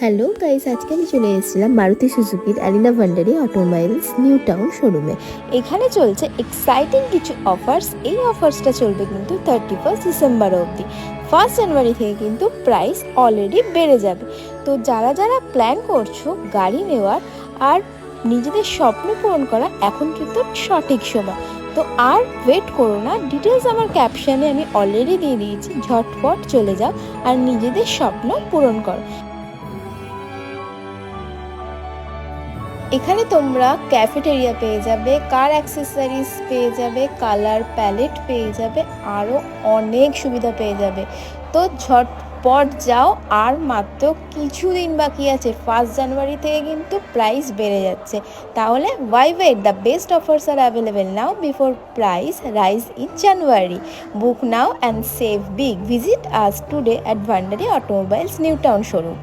Hello guys, আজকে আমি চলে এসেছিলাম মারুতি সুজুকির অ্যারিনা ভান্ডারি অটোমোবাইলস নিউ টাউন শোরুমে। এখানে চলছে এক্সাইটিং কিছু অফার্স। এই অফার্সটা চলবে কিন্তু 31 ডিসেম্বর অবধি। 1 জানুয়ারি থেকে কিন্তু প্রাইস অলরেডি বেড়ে যাবে। তো যারা যারা প্ল্যান করছো গাড়ি নেওয়ার আর নিজেদের স্বপ্ন পূরণ করা, এখন কিন্তু সঠিক সময়। তো আর ওয়েট করো না, ডিটেলস আমার ক্যাপশনে আমি অলরেডি দিয়ে দিয়েছি। ঝটপট চলে যাও আর নিজেদের স্বপ্ন পূরণ করো। এখানে তোমরা ক্যাফেটেরিয়া পেয়ে যাবে, কার অ্যাক্সেসরিজ পেয়ে যাবে, কালার প্যালেট পেয়ে যাবে, আরও অনেক সুবিধা পেয়ে যাবে। তো ঝটপট যাও, আর মাত্র কিছুদিন বাকি আছে। 1 জানুয়ারি থেকে কিন্তু প্রাইস বেড়ে যাচ্ছে। তাহলে why wait, the best offers are available now before price rise in January. Book now and save big. Visit us today at Bhandari automobiles new town showroom.